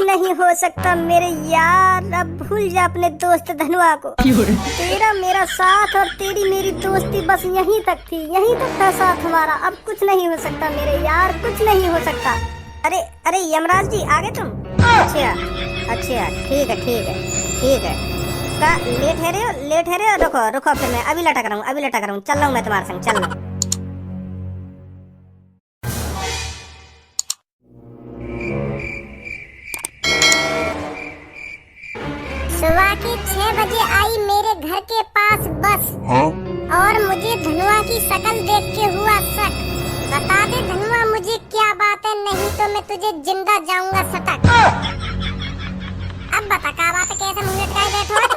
नहीं हो सकता मेरे यार, अब भूल जा अपने दोस्त धनुआ को। तेरा मेरा साथ और तेरी मेरी दोस्ती बस यहीं तक थी, यहीं तक था साथ हमारा। अब कुछ नहीं हो सकता मेरे यार, कुछ नहीं हो सकता। अरे अरे यमराज जी आ गए तुम? अच्छा अच्छा, ठीक है ठीक है ठीक है। लेट है रे, रुको रुको, फिर मैं अभी लटक रहा हूँ, चल रहा हूँ मैं तुम्हारे संग, चल रहा हूँ। सुबह के 6 बजे आई मेरे घर के पास बस। हाँ? और मुझे धनुआ की शक्ल देख के हुआ शक। बता दे धनुआ मुझे क्या बात है, नहीं तो मैं तुझे जिंदा जाऊंगा सटक। अब बता क्या बात है, कैसे मुंह लटकाए बैठो है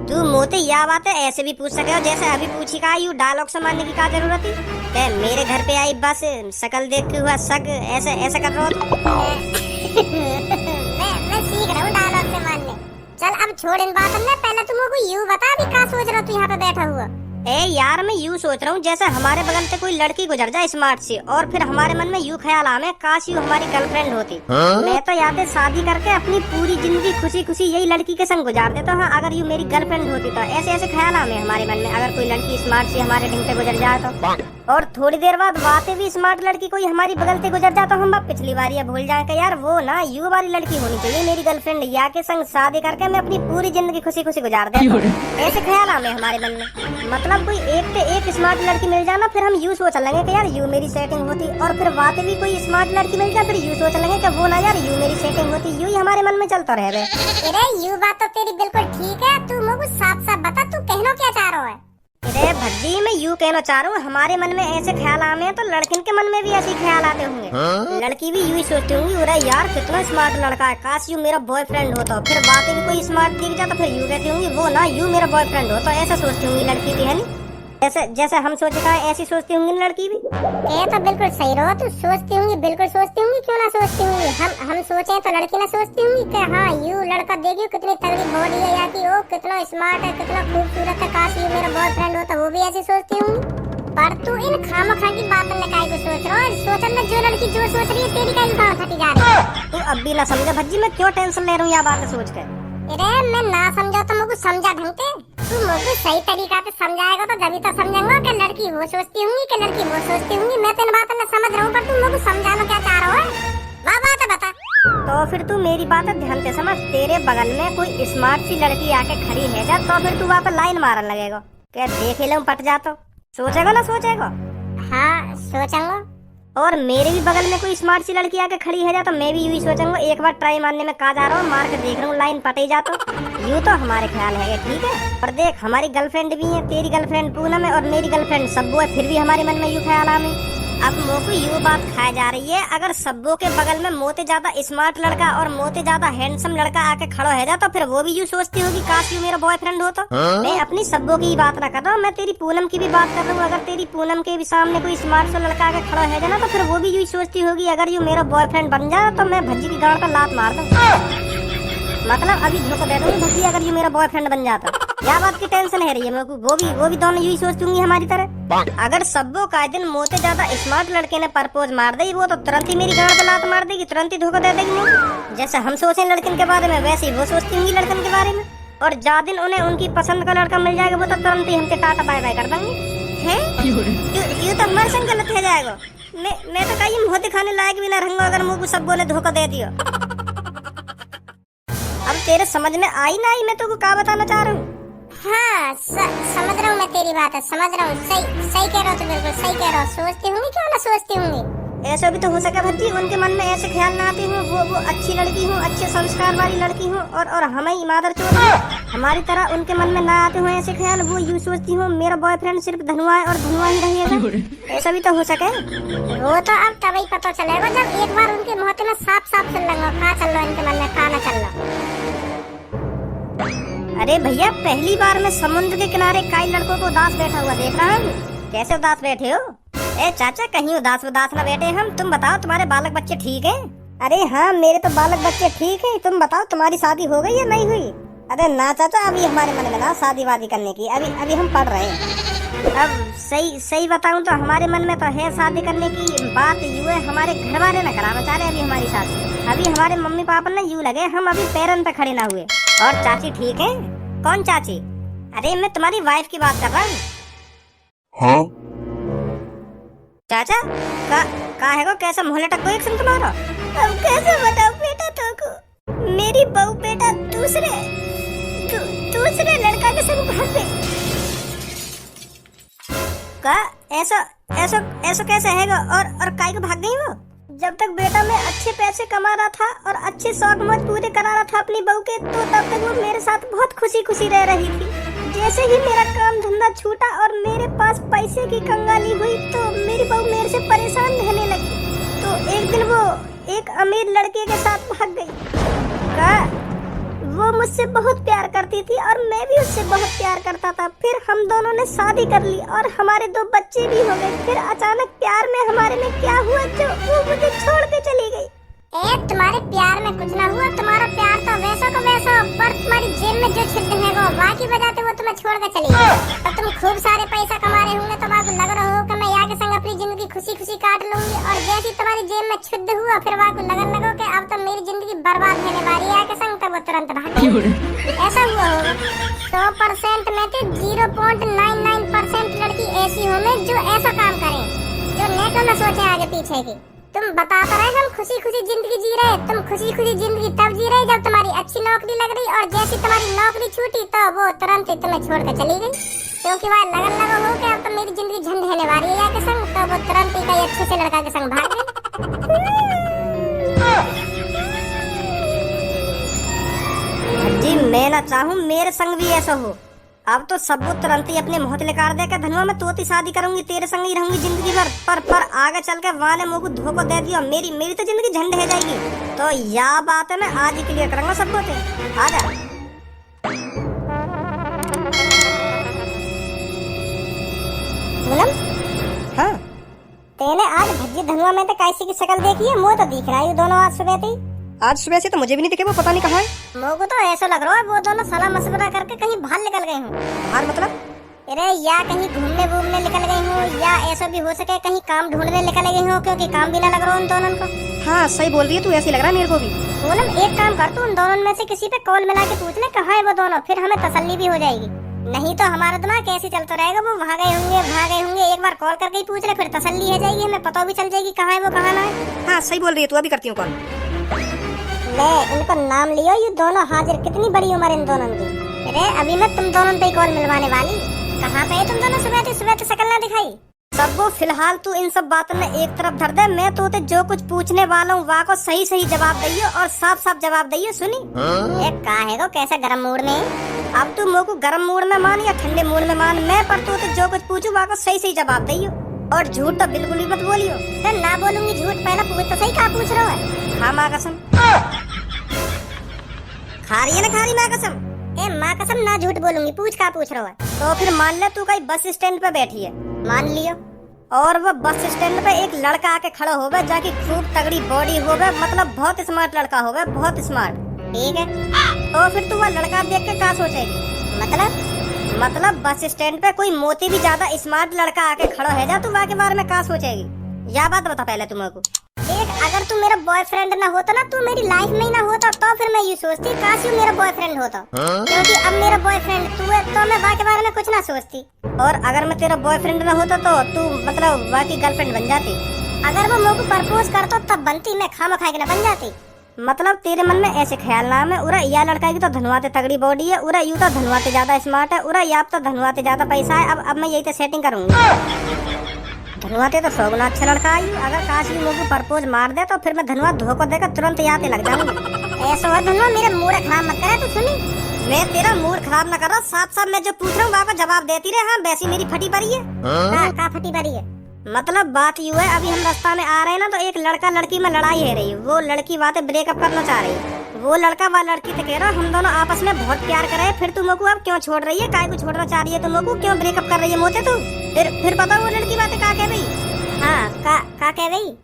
तू मोते? या बात है ऐसे भी पूछ सके हो जैसे अभी पूछी का, यू डायलॉग समझने की क्या जरूरत थी? क्या मेरे घर पे आई बस, शक्ल देख के हुआ शक, ऐसे ऐसे कर रहा हो? मैं सीख रहा हूँ डायलॉग से मानने। चल अब छोड़ इन बातों में, पहले तुम को यूं बता अभी क्या सोच रहा तू यहाँ पे बैठा हुआ? ए यार मैं यूं सोच रहा हूँ जैसे हमारे बगल से कोई लड़की गुजर जाए स्मार्ट सी, और फिर हमारे मन में यूं ख्याल आवे काश यूं हमारी गर्लफ्रेंड होती। मैं तो याद है शादी करके अपनी पूरी जिंदगी खुशी खुशी यही लड़की के संग गुजार देता हूँ, अगर यूं मेरी गर्लफ्रेंड होती तो। ऐसे ऐसे ख्याल आवे हमारे मन में, अगर कोई लड़की स्मार्ट सी हमारे ढंग से गुजर जाए तो। और थोड़ी देर बाद बातें भी स्मार्ट लड़की कोई हमारी बगल से गुजर जाए तो हम पिछली बार ये भूल जाए कि यार वो ना यू वाली लड़की होनी चाहिए मेरी गर्लफ्रेंड, या के संग शादी करके मैं अपनी पूरी जिंदगी खुशी खुशी गुजार देता हूँ। ऐसे ख्याल आवे हमारे मन में। मतलब कोई एक पे एक स्मार्ट लड़की मिल जाना, फिर हम यूं सोच लेंगे कि यार यू मेरी सेटिंग होती, और फिर बातें भी कोई स्मार्ट लड़की मिल जाए, फिर यूं सोच लेंगे कि वो ना यार यू मेरी सेटिंग होती। यू ही हमारे मन में चलता रहे। अरे यू बात तो तेरी बिल्कुल ठीक है, तू मुझे साफ साफ बता तू कहना क्या चाह रहा है? अरे भज्जी मैं यू कहना चाह रहा हूँ, हमारे मन में ऐसे ख्याल आए हैं तो लड़किन के मन में भी ऐसे ख्याल आते होंगे। लड़की भी यू ही सोचती होंगी अरे यार कितना स्मार्ट लड़का है, काश यू मेरा बॉयफ्रेंड होता। फिर बातें भी कोई स्मार्ट दिख जाता, फिर यू कहती होंगी वो ना यू मेरा बॉयफ्रेंड होता। ऐसा सोचती होंगी लड़की भी, है नी? जैसे जैसे हम सोचे का ऐसी सोचती होंगी लड़की भी। ये तो बिल्कुल सही रहो, तू सोचती होंगी, बिल्कुल सोचती होंगी, क्यों ना सोचती होंगी। हम सोचे तो लड़की ना सोचती होंगी कि हाँ यू लड़का देखियो कितनी तगड़ी बॉडी है, या कि ओ कितना स्मार्ट है, कितना खूबसूरत है, काश यू मेरा बॉयफ्रेंड होता। वो भी ऐसी सोचती होंगी। पर तू इन खामखा की बातों में काहे को सोच रहा है? सोचन में जो लड़की जो सोच रही है तेरी काहे उठा उठाती जा रही है? तू अब भी ना समझा भज्जी, मैं क्यों टेंशन ले रहा हूँ यह बात सोच कर? अरे मैं ना समझा तो मुझे समझा ढंग से, तू मुझे सही तरीका से समझाएगा तो जब तो समझूंगा कि लड़की वो सोचती होंगी कि लड़की वो सोचती होंगी। मैं तो इन बातों में समझ रहा हूँ, पर तू मुझे समझाना क्या चाह रहा है? वाह बात है बता। तो फिर तू मेरी बात ध्यान से समझ, तेरे बगल में कोई स्मार्ट सी लड़की आके खड़ी है जा, तो फिर तू वहाँ पर लाइन मारने लगेगा क्या देख ले पट जा, तो सोचेगा ना सोचेगा? हाँ सोचूंगा। और मेरे भी बगल में कोई स्मार्ट सी लड़की आके खड़ी है जा, तो मैं भी यूं ही सोचूंगा एक बार ट्राई मारने में कहा जा रहा हूँ, मार के देख रहा हूँ लाइन पटे जा। तो यूं तो हमारे ख्याल है ठीक है। और देख हमारी गर्लफ्रेंड भी है, तेरी गर्लफ्रेंड पूनम है और मेरी गर्लफ्रेंड सब्बू है, फिर भी हमारे मन में यूं ख्याल आवे। अब मोको यू बात खाई जा रही है, अगर सब्बू के बगल में मोते ज्यादा स्मार्ट लड़का और मोते ज्यादा हैंडसम लड़का आके खड़ा है जा, तो फिर वो भी यूं सोचती होगी काश यू मेरा बॉयफ्रेंड हो। तो मैं अपनी सब्बू की बात ना कर रहा हूँ, मैं तेरी पूनम की भी बात कर रहा हूँ। अगर तेरी पूनम के भी सामने कोई स्मार्ट सा लड़का आके खड़ा है ना, तो फिर वो भी यूं सोचती होगी अगर यू मेरा बॉयफ्रेंड बन जाए तो मैं भज्जी की गाड़ पर लात मार दूं। मतलब अभी धोखा दे दूंगी भज्जी अगर यू मेरा बॉयफ्रेंड बन जाता। क्या बात की टेंशन है रही है मेरे को? वो भी दोनों यही सोचती होंगी हमारी तरह। अगर सब्बो का दिन मोते ज्यादा स्मार्ट लड़के ने प्रपोज मार दी, वो तो तुरंत ही मेरी गाड़ पे लात मार देगी, तुरंत ही धोखा दे देगी नहीं। जैसे हम सोचे लड़कन के बारे में, वैसे ही वो सोचती होंगी लड़कन के बारे में। और जा दिन उन्हें उनकी पसंद का लड़का मिल जाएगा, वो तो तुरंत ही हमसे टाटा बाय बाय कर देंगे। ये तो हमारे संग गलत है जाएगा। मैं तो कहीं मुँह दिखाने लायक भी ना रहूंगा अगर मुझे सब्बो ने धोखा दे दिया। अब तेरे समझ में आई ना आई मैं तुमको क्या बताना चाह रहा हूँ? हाँ समझ रहा हूँ मैं तेरी बात है, समझ रहा हूँ। सही कह रहा हो, तो बिल्कुल सही कह रहा हो। सोचती होंगी क्यों ना सोचती होंगी। ऐसा भी तो हो सके भज्जी उनके मन में ऐसे ख्याल ना आते हो वो अच्छी लड़की हूँ, अच्छे संस्कार वाली लड़की हूँ, और हमें मादर चोद हमारी तरह उनके मन में ना आते हो ऐसे ख्याल। वो यूँ सोचती हूँ मेरा बॉयफ्रेंड सिर्फ धनुआ है और धनुआ ही रहेगा। ऐसा भी तो हो सके। वो तो अब तभी पता चलेगा जब एक बार उनके मुँह में साफ साफ चल लूंगा कहाँ चल रहा इनके मन में, कहाँ ना चल रहा। अरे भैया पहली बार मैं समुद्र के किनारे कई लड़कों को उदास बैठा हुआ देख रहा हूँ। कैसे उदास बैठे हो? ए चाचा कहीं उदास ना बैठे हम। तुम बताओ तुम्हारे बालक बच्चे ठीक हैं? अरे हाँ मेरे तो बालक बच्चे ठीक हैं। तुम बताओ तुम्हारी शादी हो गई या नहीं हुई? अरे ना चाचा अभी हमारे मन में ना शादी वादी करने की, अभी हम पढ़ रहे हैं। अब सही सही बताऊं तो हमारे मन में तो है शादी करने की बात। यूँ है हमारे घर वाले न कराना चाह रहे अभी हमारी शादी। अभी हमारे मम्मी पापा ने यूँ लगे हम अभी पैरन पे खड़े ना हुए। और चाची ठीक है? कौन चाची? अरे मैं तुम्हारी वाइफ की बात कर रहा हूँ। हाँ? चाचा का है को कैसा मोहल्ला टक्को एक संग तुम्हारा? अब कैसे बताऊं बेटा तुमको, मेरी बहू बेटा दूसरे लड़का के संग भाग गई। का ऐसा ऐसा ऐसा कैसे हैगा? और काहे को भाग गई वो? जब तक बेटा मैं अच्छे पैसे कमा रहा था और अच्छे शौक मौज पूरे करा रहा था अपनी बहू के, तो तब तक वो मेरे साथ बहुत खुशी खुशी रह रही थी। जैसे ही मेरा काम धंधा छूटा और मेरे पास पैसे की कंगाली हुई तो मेरी बहू मेरे से परेशान रहने लगी। तो एक दिन वो एक अमीर लड़के के साथ भाग गई। का वो मुझसे बहुत प्यार करती थी और मैं भी उससे बहुत प्यार करता था। फिर हम दोनों ने शादी कर ली और हमारे 2 बच्चे भी हो गए। फिर अचानक प्यार में हमारे में क्या हुआ जो वो मुझे छोड़ के चली गई। तुम्हारे प्यार में कुछ ना हुआ, तुम्हारा प्यार तो वैसा का वैसा, पर तुम्हारी जेब में जो छिद्र है वो बाकी वजह से वो तुम्हें छोड़ कर चली गई। अब तुम खूब सारे पैसा कमा रहे होंगे तो आपको लग रहा हो कि मैं यहाँ के संग अपनी जिंदगी खुशी खुशी काट लूंगी, और जैसी तुम्हारी जेब में छिद्र हुआ फिर आपको लगन लगो कि अब तो मेरी जिंदगी बर्बाद होने वाली है के संग, तब वो तुरंत भाग गई। ऐसा हुआ होगा। 100% में से 0.99% लड़की ऐसी होंगी जो ऐसा काम करें, जो नेटों में सोचे आगे पीछे की। तुम बताते रहे हम खुशी खुशी जिंदगी जी रहे, तुम खुशी खुशी जिंदगी तब जी रहे जब तुम्हारी अच्छी नौकरी लग रही, और जैसी तुम्हारी नौकरी छूटी तो वो तुरंत ही तुम्हें छोड़ कर चली गई, क्योंकि वह लगन लगा हो कि अब तो मेरी जिंदगी झंड रहने वाली है के संग, तो वो तुरंत ही कई अच्छे से लड़का के संग भाग गई। जी मैं ना चाहूँ मेरे संग भी ऐसा हो। अब तो सब तुरंत ही अपने मोहत लेकर दे के धनुआ मैं तोती शादी करूंगी, तेरे संग ही रहूंगी जिंदगी भर। पर आगे चल के वाले मुंह को धोखा दे दिया, मेरी तो जिंदगी झंड है जाएगी। तो यह बात है मैं आज ही क्लियर करूंगा सबको। आ जा। हाँ तेने आज भज्जी धनुआ में तो कैसी की शक्ल देखी है? मुँह तो दिख रहा है दोनों आज सुबह थी। आज सुबह से तो मुझे भी नहीं दिखे, वो पता नहीं कहाँ है। मुझको तो ऐसा लग रहा है वो दोनों सलाह मशवरा करके कहीं बाहर निकल गए हों। बाहर मतलब? अरे या कहीं घूमने वूमने निकल गई हूँ, या ऐसा भी हो सके कहीं काम ढूंढने निकल गई हूँ, क्योंकि काम भी ना लग रहा उन दोनों को। हाँ सही बोल रही है तू, ऐसे लग रहा है मेरे को भी। पूनम एक काम कर, तू उन दोनों में से किसी पे कॉल मिला के पूछ ले कहाँ है वो दोनों, फिर हमें तसल्ली भी हो जाएगी। नहीं तो हमारा दिमाग कैसे चलता रहेगा, वो भागे होंगे। एक बार कॉल करके ही पूछ ले, फिर तसल्ली हो जाएगी, हमें पता भी चल जाएगी कहाँ है वो कहाँ ना है। हाँ सही बोल रही है तू, अभी करती हूँ कॉल। ले इनको नाम लियो, ये दोनों हाजिर। कितनी बड़ी उम्र इन दोनों की। अरे अभी मैं तुम दोनों पे कॉल मिलवाने वाली। कहाँ पे तुम दोनों? सुबह से शक्ल ना दिखाई। सब वो फिलहाल तू इन सब बातों में एक तरफ धर दे। मैं तो जो कुछ पूछने वाला हूँ वहाँ को सही सही जवाब दियो और साफ साफ जवाब दियो। सुनी एक काहे को कैसे गरम मूड में? अब तू मुझको गरम मूड में मान या ठंडे मूड में मान, मैं पर तू जो कुछ पूछू वहाँ को सही सही जवाब दियो, और झूठ तो बिल्कुल ही मत बोलियो। तो ना बोलूंगी झूठ, पहले पूछ तो सही, क्या पूछ रहा है? हाँ माँ कसम। खा रही है ना खा रही माँ कसम? ए माँ कसम ना झूठ बोलूंगी, पूछ क्या पूछ रहा है? तो फिर मान ले तू कहीं बस स्टैंड पे बैठी है, मान लियो, और वो बस स्टैंड पे एक लड़का आके खड़ा होगा जाके खूब तगड़ी बॉडी होगा, मतलब बहुत स्मार्ट लड़का होगा, बहुत स्मार्ट। ठीक है, तो फिर तू वो लड़का देख के क्या सोचेगी? मतलब बस स्टैंड पे कोई मोती भी ज्यादा स्मार्ट लड़का आके खड़ा है जा, तू वहाँ के बारे में क्या सोचेगी? यह बात बता पहले तुमको। देख अगर तू मेरा बॉयफ्रेंड ना होता ना, तू मेरी लाइफ में ही ना होता, तो फिर मैं ये सोचती काश यू मेरा बॉयफ्रेंड होता। क्योंकि अब मेरा बॉयफ्रेंड तू है तो मैं वहाँ के बारे में कुछ ना सोचती। और अगर मैं तेरा बॉयफ्रेंड ना होता तो तू मतलब वहाँ की गर्लफ्रेंड बन जाती। अगर वो मुझको प्रपोज करता तब बनती, मैं खामा खा के ना बन जाती। मतलब तेरे मन में ऐसे ख्याल ना है उरा या लड़का की तो धनवाते तगड़ी बॉडी है, उरा यू तो धनवाते ज्यादा स्मार्ट है, उरा या तो धनवाते ज्यादा पैसा है। अब मैं यही तो सेटिंग करूंगी। धनवाते तो 100 गुना अच्छा लड़का आई, अगर काश भी मुझको प्रपोज मार दे तो फिर मैं धनवा धोखा देकर तुरंत याद लग जाऊंगी। ऐसा है धनवा, मेरा मूड खराब मत करे। तू सुनी, मैं तेरा मूड खराब ना कर रहा, साफ साफ मैं जो पूछ रहा हूँ वहाँ का जवाब देती रहे। हाँ वैसी मेरी फटी पड़ी है। का फटी पड़ी है? मतलब बात यू है, अभी हम रास्ता में आ रहे हैं ना, तो एक लड़का लड़की में लड़ाई है रही, वो लड़की बातें ब्रेकअप करना चाह रही है, वो लड़का व लड़की तो कह रहा हम दोनों आपस में बहुत प्यार कर रहे हैं, फिर तुम को अब क्यों छोड़ रही है, काय को छोड़ना चाह रही है, तुम को क्यों ब्रेकअप कर रही है मोते तू? फिर पता वो लड़की बातें का कह रही? हाँ का कह रही?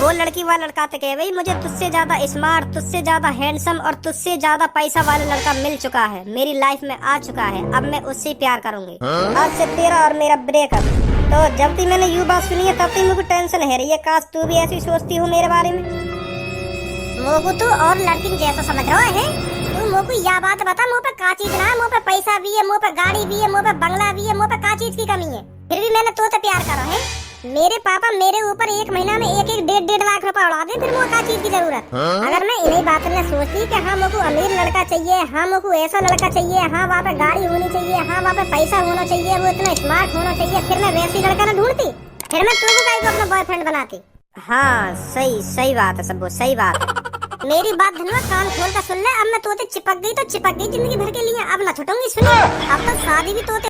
वो लड़की वाला लड़का तो कहे भाई मुझे तुझसे ज्यादा स्मार्ट, तुझसे ज्यादा हैंडसम और तुझसे ज्यादा पैसा वाला लड़का मिल चुका है, मेरी लाइफ में आ चुका है, अब मैं उससे प्यार करूंगी। आज से तेरा और मेरा ब्रेकअप। तो जब तक मैंने यू बात सुनी है तब तक मुझे टेंशन है रही है, काश तू भी ऐसी सोचती हो मेरे बारे में। मोको तू और लड़की जैसा समझ रहा है? तू मोको यह बात बता, मुँह पे का चीज ना है? मुँह पे पैसा भी है, मुँह पे गाड़ी भी है, मुँह पे बंगला भी है, मुँह पे का चीज की कमी है? फिर भी मैंने तो प्यार करा है। मेरे पापा मेरे ऊपर एक महीना में एक 1.5 लाख रुपए उड़ा दे, फिर मुझे का चीज की जरूरत? अगर मैं इन्हीं बात में सोचती कि हाँ मुझको अमीर लड़का चाहिए, हाँ मुझको ऐसा लड़का चाहिए, हाँ वहाँ पे गाड़ी होनी चाहिए, हाँ वहाँ पे पैसा होना चाहिए, वो इतना स्मार्ट होना चाहिए, फिर मैं वैसी लड़का ना ढूंढती, फिर मैं तुमको काहे को अपना बॉयफ्रेंड बनाती। हाँ सही बात है सबको, सही बात है। मेरी बात धनुआ कान खोल कर सुन ले, अब मैं तोते चिपक गई तो चिपक गई जिंदगी भर के लिए, अब ना छूटूंगी। सुनिए, अब तो शादी भी तोते